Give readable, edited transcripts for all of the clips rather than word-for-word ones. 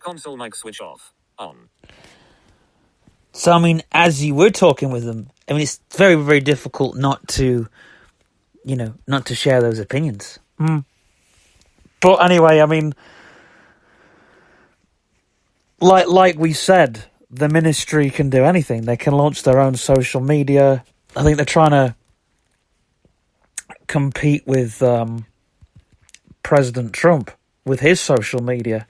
Console mic switch off. On. So, I mean, as you were talking with them, I mean, it's very, very difficult not to, not to share those opinions. But anyway, I mean, like we said, the ministry can do anything. They can launch their own social media. I think they're trying to compete with President Trump with his social media.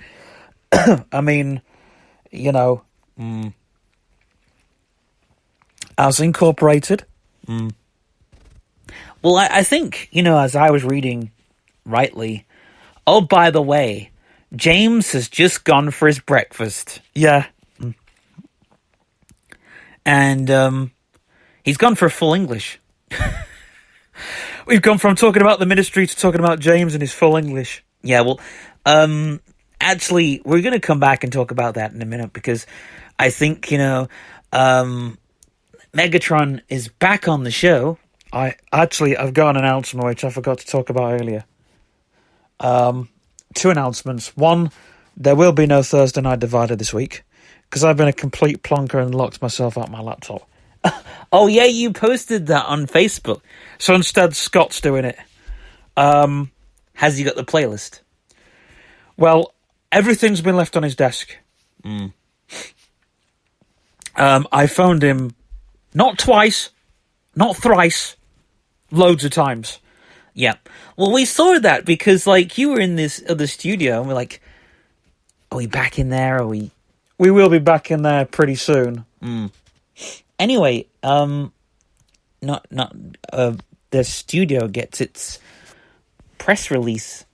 I mean, as Incorporated. Well, I think, as I was reading rightly, oh, by the way, James has just gone for his breakfast. Yeah. And he's gone for full English. We've gone from talking about the ministry to talking about James and his full English. Yeah, well, actually, we're going to come back and talk about that in a minute, because I think, Megatron is back on the show. I've got an announcement which I forgot to talk about earlier. 2 announcements. One, there will be no Thursday Night Divider this week, because I've been a complete plonker and locked myself out my laptop. Oh, yeah, you posted that on Facebook. So instead, Scott's doing it. Has he got the playlist? Well, everything's been left on his desk. I phoned him not twice, not thrice, loads of times. Yeah. Well, we saw that because, you were in this other studio, and we're like, are we back in there? Are we... We will be back in there pretty soon. Anyway, the studio gets its press release.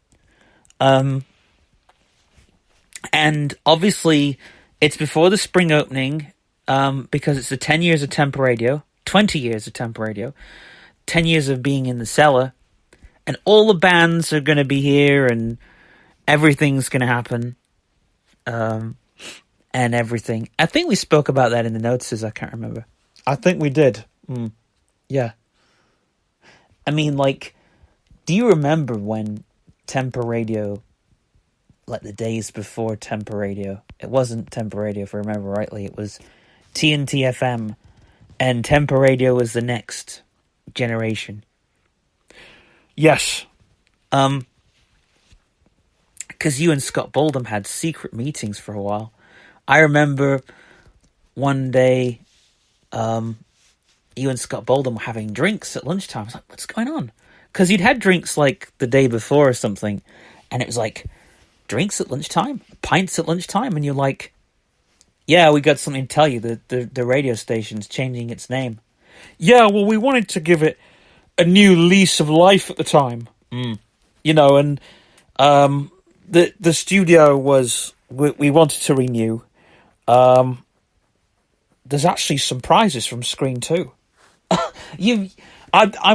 And obviously, it's before the spring opening, because it's the 10 years of Temper Radio, 20 years of Temper Radio, 10 years of being in the cellar, and all the bands are going to be here, and everything's going to happen, and everything. I think we spoke about that in the notices, I can't remember. I think we did. Yeah. I mean, do you remember when Temper Radio, the days before Temper Radio, it wasn't Temper Radio if I remember rightly, it was TNT FM, and Temper Radio was the next generation. Yes. Because you and Scott Boldham had secret meetings for a while. I remember one day, you and Scott Boldham were having drinks at lunchtime. I was like, what's going on? Because you'd had drinks the day before or something, and it was drinks at lunchtime, pints at lunchtime, and you're like, yeah, we got something to tell you. The radio station's changing its name. Yeah, well, we wanted to give it a new lease of life at the time. And the studio was, we wanted to renew. There's actually some prizes from Screen 2. I'm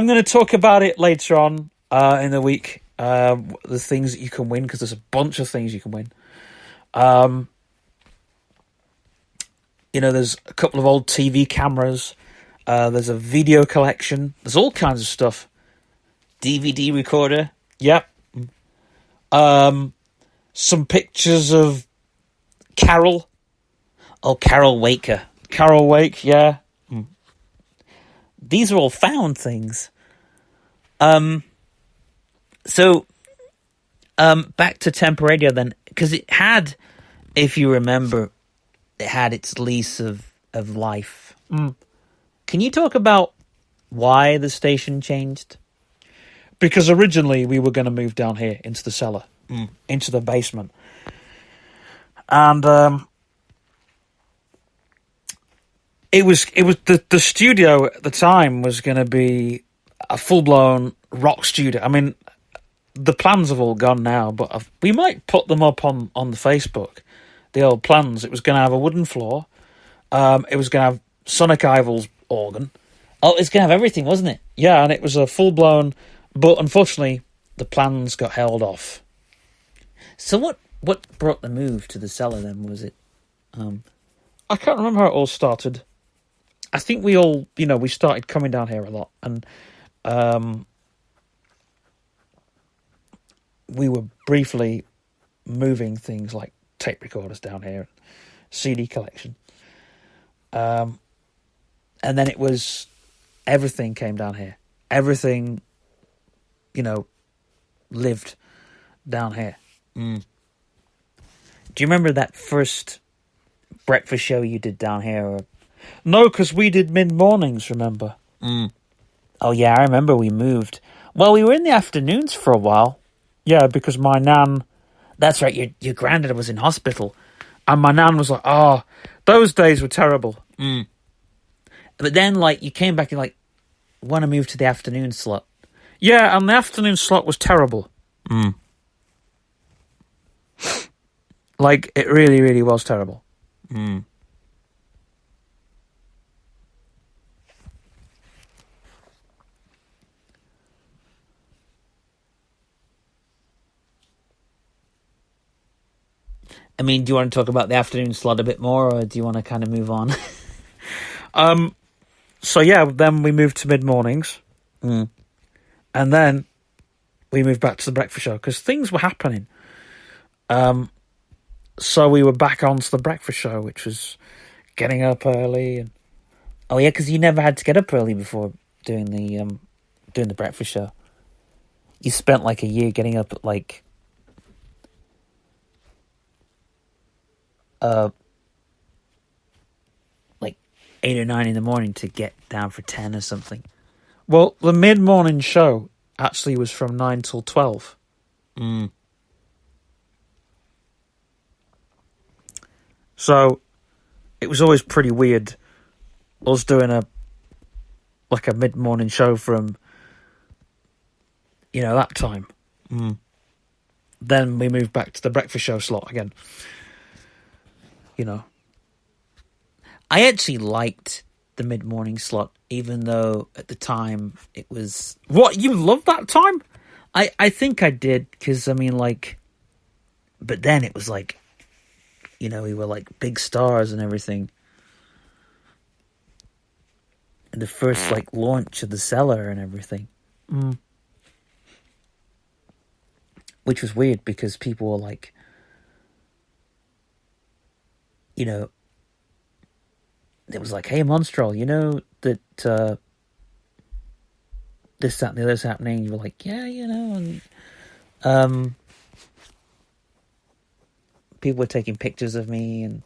going to talk about it later on in the week. The things that you can win, because there's a bunch of things you can win. There's a couple of old TV cameras. There's a video collection. There's all kinds of stuff. DVD recorder. Yep. Some pictures of Carol. Oh, Carol Waker. Carol Wake, yeah. These are all found things. So, back to Temper Radio then, because it had, if you remember, it had its lease of life. Can you talk about why the station changed? Because originally we were going to move down here into the cellar, into the basement. And it was the studio at the time was going to be a full-blown rock studio. I mean, the plans have all gone now, but we might put them up on the Facebook, the old plans. It was going to have a wooden floor. It was going to have Sonic Ival's organ. Oh, it's going to have everything, wasn't it? Yeah, and it was a full-blown... But unfortunately, the plans got held off. So what brought the move to the cellar then? Was it... I can't remember how it all started. I think we all, we started coming down here a lot. And we were briefly moving things tape recorders down here, CD collection. And then it was, everything came down here. Everything, lived down here. Do you remember that first breakfast show you did down here? Or... No, because we did mid-mornings, remember? Oh, yeah, I remember we moved. Well, we were in the afternoons for a while. Yeah, because my nan... That's right, your granddad was in hospital. And my nan was like, oh, those days were terrible. But then, you came back and, want to move to the afternoon slot. Yeah, and the afternoon slot was terrible. It really, really was terrible. I mean, do you want to talk about the afternoon slot a bit more, or do you want to kind of move on? So, yeah, then we moved to mid-mornings. And then we moved back to the breakfast show, because things were happening. So we were back onto the breakfast show, which was getting up early. And... Oh, yeah, because you never had to get up early before doing the breakfast show. You spent, a year getting up at, 8 or 9 in the morning to get down for 10 or something. Well, the mid-morning show actually was from 9 till 12. So it was always pretty weird us doing a mid-morning show from that time. Then we moved back to the breakfast show slot again. I actually liked the mid-morning slot, even though at the time it was... What, you loved that time? I think I did, because, but then it was we were big stars and everything. And the first, launch of the Cellar and everything. Which was weird, because people were it was hey, Monstrel, that this, that, and the other's happening. You were yeah, and people were taking pictures of me, and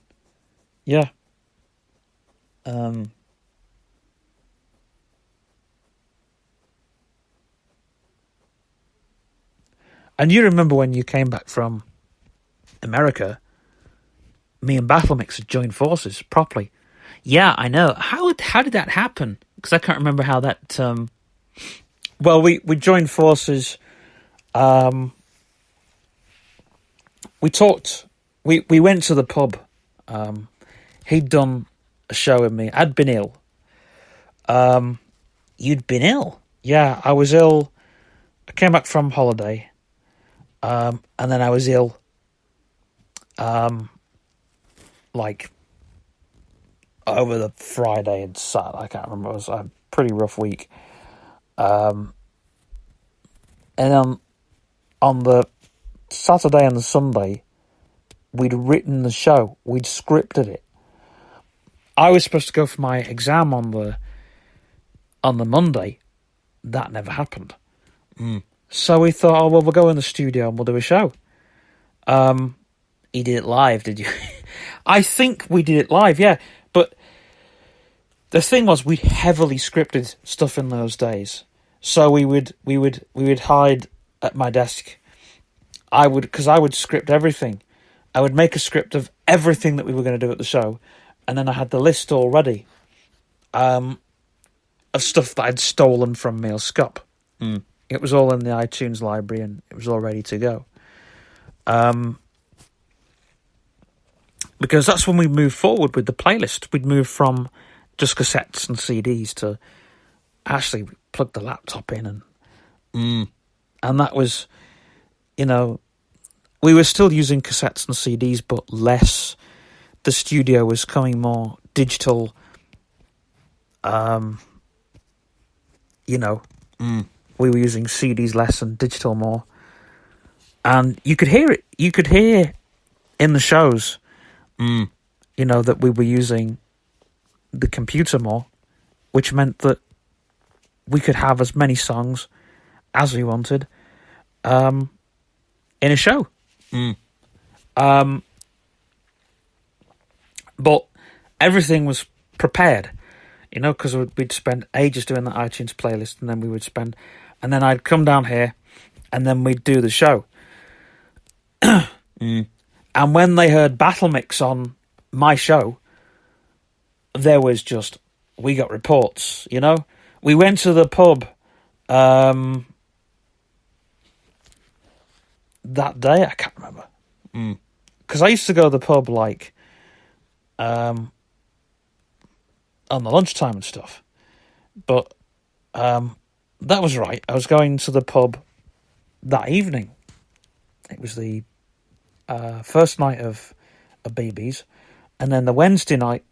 yeah, and you remember when you came back from America, me and Battlemix had joined forces properly. Yeah, I know. How did that happen? Because I can't remember how that... Well, we joined forces. We talked... We went to the pub. He'd done a show with me. I'd been ill. You'd been ill? Yeah, I was ill. I came back from holiday. And then I was ill. Over the Friday and Saturday, I can't remember. It was a pretty rough week. And then on the Saturday and the Sunday, we'd written the show. We'd scripted it. I was supposed to go for my exam on the Monday. That never happened. So we thought, we'll go in the studio and we'll do a show. You did it live, did you? I think we did it live, yeah. But the thing was, we heavily scripted stuff in those days. So we would hide at my desk. Because I would script everything. I would make a script of everything that we were going to do at the show, and then I had the list all ready of stuff that I'd stolen from Mail Scop. It was all in the iTunes library, and it was all ready to go. Because that's when we moved forward with the playlist. We'd moved from just cassettes and CDs to actually plug the laptop in, and that was, we were still using cassettes and CDs, but less. The studio was coming more digital. We were using CDs less and digital more, and you could hear it. You could hear in the shows, that we were using the computer more, which meant that we could have as many songs as we wanted in a show. But everything was prepared, because we'd spend ages doing the iTunes playlist, and then I'd come down here, and then we'd do the show. And when they heard Battle Mix on my show, there was we got reports, We went to the pub that day, I can't remember. Because I used to go to the pub, on the lunchtime and stuff. But that was right. I was going to the pub that evening. It was the first night of BB's. And then the Wednesday night,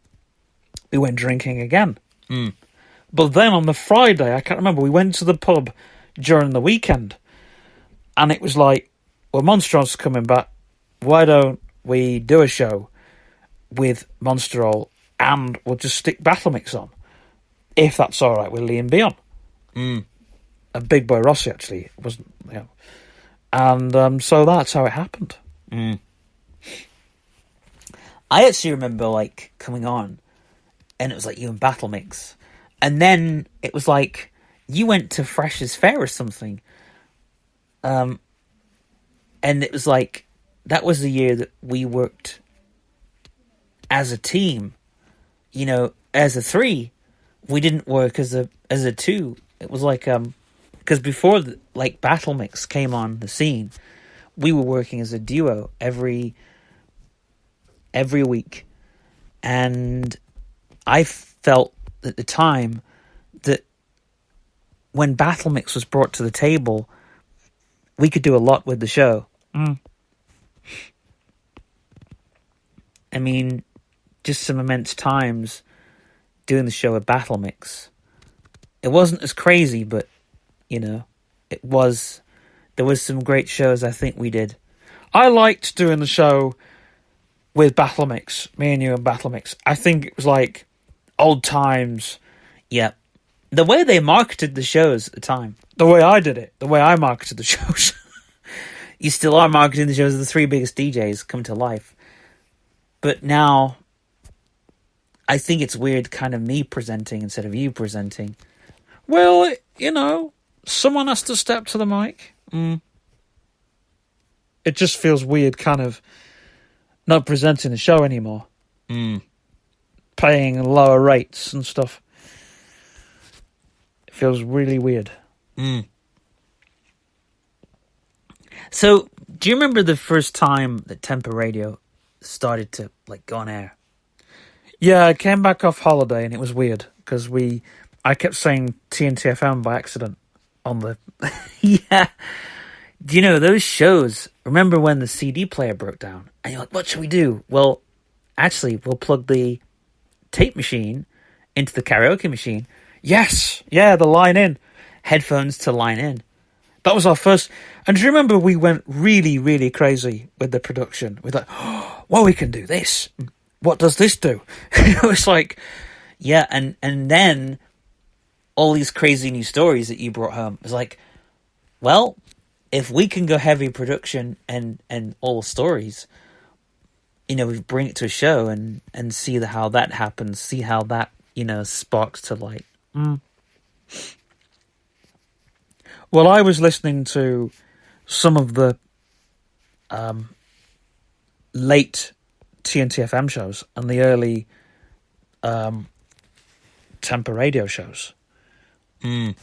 we went drinking again. But then on the Friday, I can't remember, we went to the pub during the weekend. And it was like, well, Monsterol's coming back. Why don't we do a show with Monsterol and we'll just stick Battle Mix on, if that's all right with Lee and Beyond. And Big Boy Rossi, actually. It wasn't, And so that's how it happened. I actually remember, coming on, and it was you and Battle Mix. And then it was you went to Fresh as Fair or something. And it was that was the year that we worked as a team, as a three. We didn't work as a two. It was because before Battle Mix came on the scene, we were working as a duo every week. And I felt at the time that when Battle Mix was brought to the table, we could do a lot with the show. I mean, just some immense times doing the show with Battle Mix. It wasn't as crazy, but, it was. There was some great shows I think we did. I liked doing the show with Battle Mix, me and you and Battle Mix. I think it was old times. Yeah. The way they marketed the shows at the time. The way I did it. The way I marketed the shows. You still are marketing the shows of the three biggest DJs come to life. But now, I think it's weird kind of me presenting instead of you presenting. Well, someone has to step to the mic. It just feels weird kind of not presenting the show anymore. Paying lower rates and stuff. It feels really weird. So, do you remember the first time that Temper Radio started to go on air? Yeah, I came back off holiday and it was weird because I kept saying TNT FM by accident on the... Yeah. Do you know, those shows, remember when the CD player broke down? And you're like, what should we do? Well, actually, we'll plug the tape machine into the karaoke machine. Yes! Yeah, the line in. Headphones to line in. That was our first... And do you remember we went really, really crazy with the production? We're like, well, we can do this. What does this do? It was Yeah, and then all these crazy new stories that you brought home. It was well, if we can go heavy production and all stories, we bring it to a show and see how that happens, see how that, sparks to light. Well, I was listening to some of the late TNT FM shows and the early Temper Radio shows. And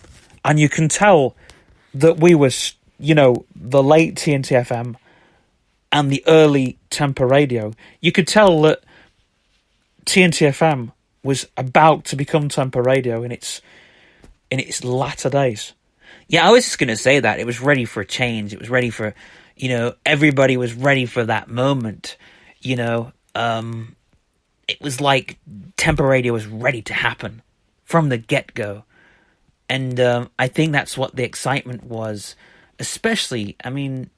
you can tell that we were, the late TNT FM and the early Temper Radio. You could tell that TNT FM was about to become Temper Radio in its latter days. Yeah, I was just going to say that. It was ready for a change. It was ready for, everybody was ready for that moment. It was like Temper Radio was ready to happen from the get-go. And I think that's what the excitement was. Especially, I mean,